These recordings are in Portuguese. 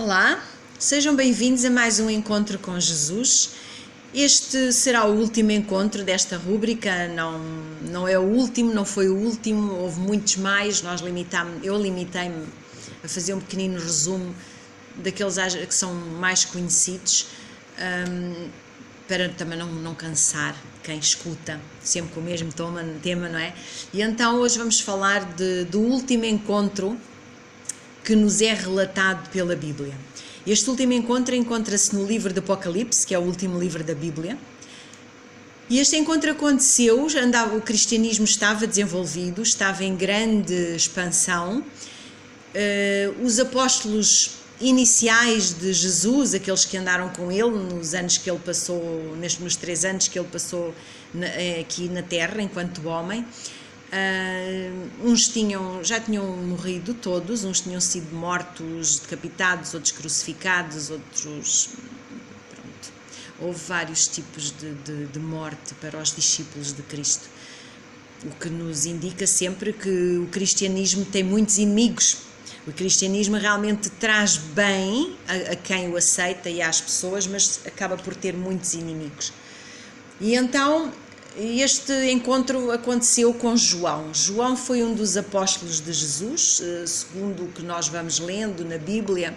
Olá, sejam bem-vindos a mais um Encontro com Jesus. Este será o último encontro desta rúbrica, não é o último, não foi o último, houve muitos mais. Eu limitei-me a fazer um pequenino resumo daqueles que são mais conhecidos, para também não cansar quem escuta, sempre com o mesmo tema, não é? E então hoje vamos falar do último encontro que nos é relatado pela Bíblia. Este último encontro encontra-se no livro do Apocalipse, que é o último livro da Bíblia. E este encontro aconteceu, o cristianismo estava desenvolvido, estava em grande expansão. Os apóstolos iniciais de Jesus, aqueles que andaram com ele nos anos que ele passou, nos 3 anos que ele passou aqui na Terra enquanto homem, uns já tinham morrido todos, uns tinham sido mortos, decapitados, outros crucificados, outros... Pronto. Houve vários tipos de morte para os discípulos de Cristo, o que nos indica sempre que o cristianismo tem muitos inimigos. O cristianismo realmente traz bem a quem o aceita e às pessoas, mas acaba por ter muitos inimigos. E então este encontro aconteceu com João. João foi um dos apóstolos de Jesus, segundo o que nós vamos lendo na Bíblia,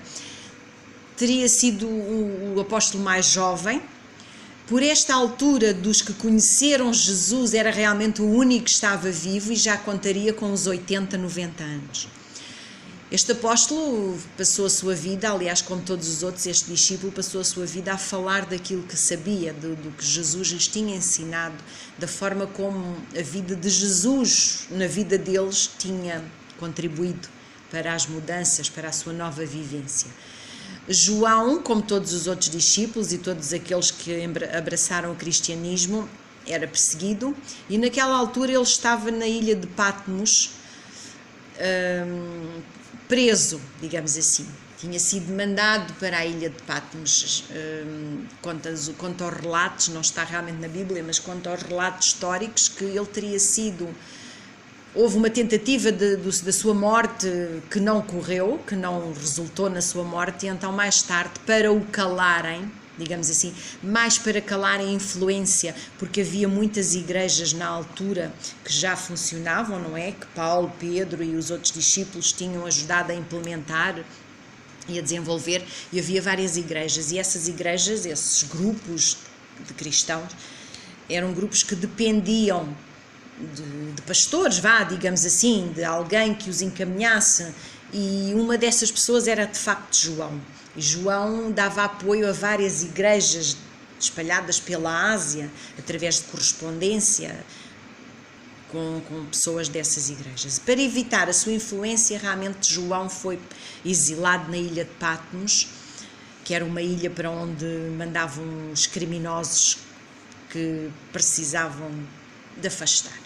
teria sido o apóstolo mais jovem. Por esta altura dos que conheceram Jesus, era realmente o único que estava vivo e já contaria com uns 80, 90 anos. Este apóstolo passou a sua vida, aliás, como todos os outros, este discípulo passou a sua vida a falar daquilo que sabia, do que Jesus lhes tinha ensinado, da forma como a vida de Jesus na vida deles tinha contribuído para as mudanças, para a sua nova vivência. João, como todos os outros discípulos e todos aqueles que abraçaram o cristianismo, era perseguido e naquela altura ele estava na ilha de Patmos, preso, digamos assim. Tinha sido mandado para a ilha de Patmos. Quanto aos relatos, não está realmente na Bíblia, mas quanto aos relatos históricos, que ele teria sido... Houve uma tentativa da sua morte que não ocorreu, que não resultou na sua morte, e então mais tarde, para o calarem, digamos assim, mais para calarem a influência, porque havia muitas igrejas na altura que já funcionavam, não é? Que Paulo, Pedro e os outros discípulos tinham ajudado a implementar e a desenvolver, e havia várias igrejas, e essas igrejas, esses grupos de cristãos, eram grupos que dependiam de pastores, digamos assim, de alguém que os encaminhasse, e uma dessas pessoas era de facto João. E João dava apoio a várias igrejas espalhadas pela Ásia, através de correspondência com pessoas dessas igrejas. Para evitar a sua influência, realmente João foi exilado na ilha de Patmos, que era uma ilha para onde mandavam os criminosos que precisavam de afastar.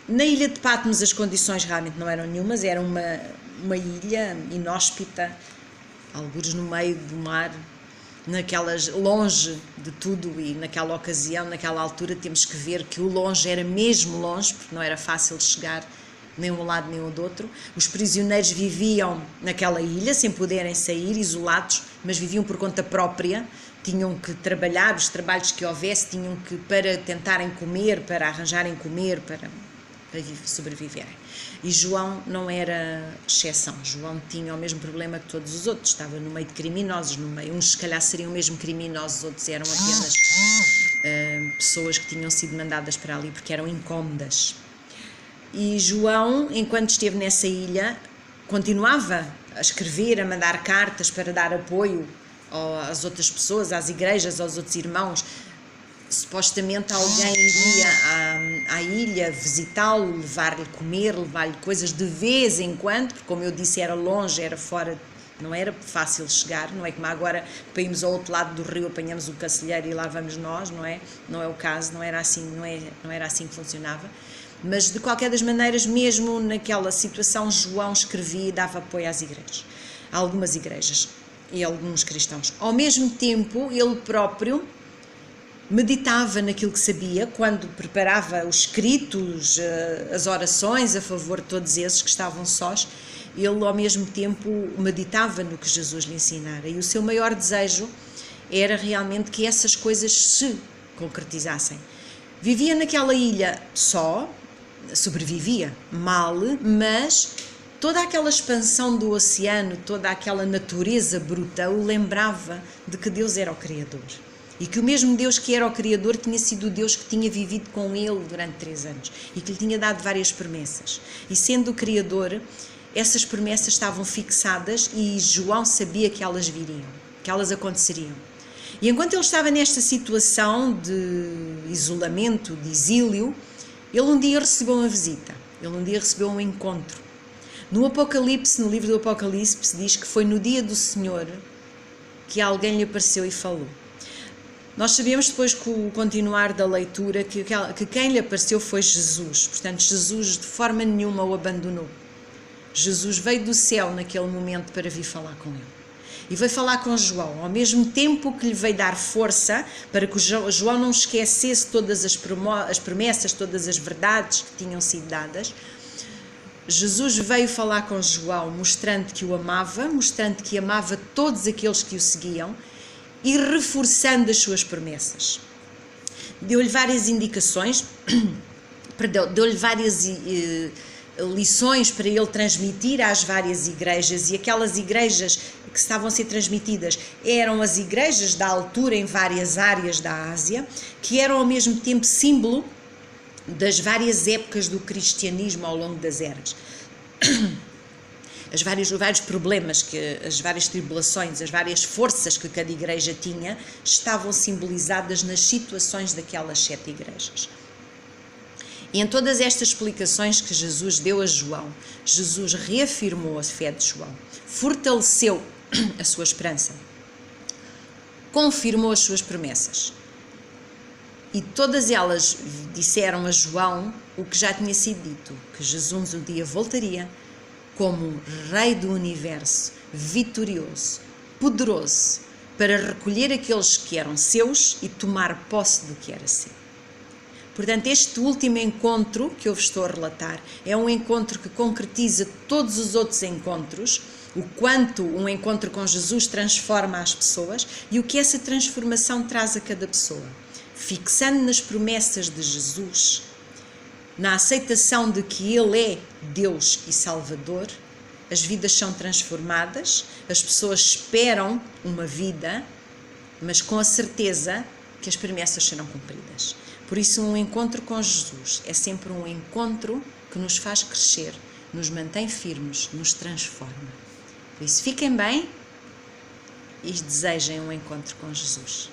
Na ilha de Patmos as condições realmente não eram nenhumas, era uma ilha inóspita, algures no meio do mar, longe de tudo, e naquela ocasião, naquela altura, temos que ver que o longe era mesmo longe, porque não era fácil chegar nem um lado nem o do outro. Os prisioneiros viviam naquela ilha, sem poderem sair, isolados, mas viviam por conta própria, tinham que trabalhar, os trabalhos que houvesse, tinham que, para tentarem comer, para arranjarem comer, para sobreviverem. E João não era exceção. João tinha o mesmo problema que todos os outros, estava no meio de criminosos, uns se calhar seriam mesmo criminosos, outros eram apenas pessoas que tinham sido mandadas para ali porque eram incómodas. E João, enquanto esteve nessa ilha, continuava a escrever, a mandar cartas para dar apoio às outras pessoas, às igrejas, aos outros irmãos. Supostamente alguém iria à ilha visitá-lo, levar-lhe comer, levar-lhe coisas de vez em quando, porque, como eu disse, era longe, era fora, não era fácil chegar, não é como agora, para irmos ao outro lado do rio, apanhamos o cacilheiro e lá vamos nós, não é? Não é o caso, não era assim que funcionava. Mas, de qualquer das maneiras, mesmo naquela situação, João escrevia e dava apoio às igrejas, a algumas igrejas e a alguns cristãos. Ao mesmo tempo, ele próprio meditava naquilo que sabia, quando preparava os escritos, as orações a favor de todos esses que estavam sós, ele ao mesmo tempo meditava no que Jesus lhe ensinara, e o seu maior desejo era realmente que essas coisas se concretizassem. Vivia naquela ilha só, sobrevivia mal, mas toda aquela expansão do oceano, toda aquela natureza bruta o lembrava de que Deus era o Criador. E que o mesmo Deus que era o Criador tinha sido o Deus que tinha vivido com ele durante 3 anos e que lhe tinha dado várias promessas. E sendo o Criador, essas promessas estavam fixadas e João sabia que elas viriam, que elas aconteceriam. E enquanto ele estava nesta situação de isolamento, de exílio, ele um dia recebeu uma visita, ele um dia recebeu um encontro. No Apocalipse, no livro do Apocalipse, diz que foi no dia do Senhor que alguém lhe apareceu e falou. Nós sabemos depois, com o continuar da leitura, que quem lhe apareceu foi Jesus. Portanto, Jesus de forma nenhuma o abandonou. Jesus veio do céu naquele momento para vir falar com ele. E veio falar com João, ao mesmo tempo que lhe veio dar força para que João não esquecesse todas as promessas, todas as verdades que tinham sido dadas. Jesus veio falar com João, mostrando que o amava, mostrando que amava todos aqueles que o seguiam, e reforçando as suas promessas. Deu-lhe várias indicações, deu-lhe várias lições para ele transmitir às várias igrejas, e aquelas igrejas que estavam a ser transmitidas eram as igrejas da altura em várias áreas da Ásia, que eram ao mesmo tempo símbolo das várias épocas do cristianismo ao longo das eras. Os vários problemas, as várias tribulações, as várias forças que cada igreja tinha estavam simbolizadas nas situações daquelas 7 igrejas. E em todas estas explicações que Jesus deu a João, Jesus reafirmou a fé de João, fortaleceu a sua esperança, confirmou as suas promessas. E todas elas disseram a João o que já tinha sido dito, que Jesus um dia voltaria como Rei do Universo, vitorioso, poderoso, para recolher aqueles que eram seus e tomar posse do que era seu. Portanto, este último encontro que eu vos estou a relatar é um encontro que concretiza todos os outros encontros, o quanto um encontro com Jesus transforma as pessoas e o que essa transformação traz a cada pessoa. Fixando nas promessas de Jesus, na aceitação de que Ele é Deus e Salvador, as vidas são transformadas, as pessoas esperam uma vida, mas com a certeza que as promessas serão cumpridas. Por isso, um encontro com Jesus é sempre um encontro que nos faz crescer, nos mantém firmes, nos transforma. Por isso, fiquem bem e desejem um encontro com Jesus.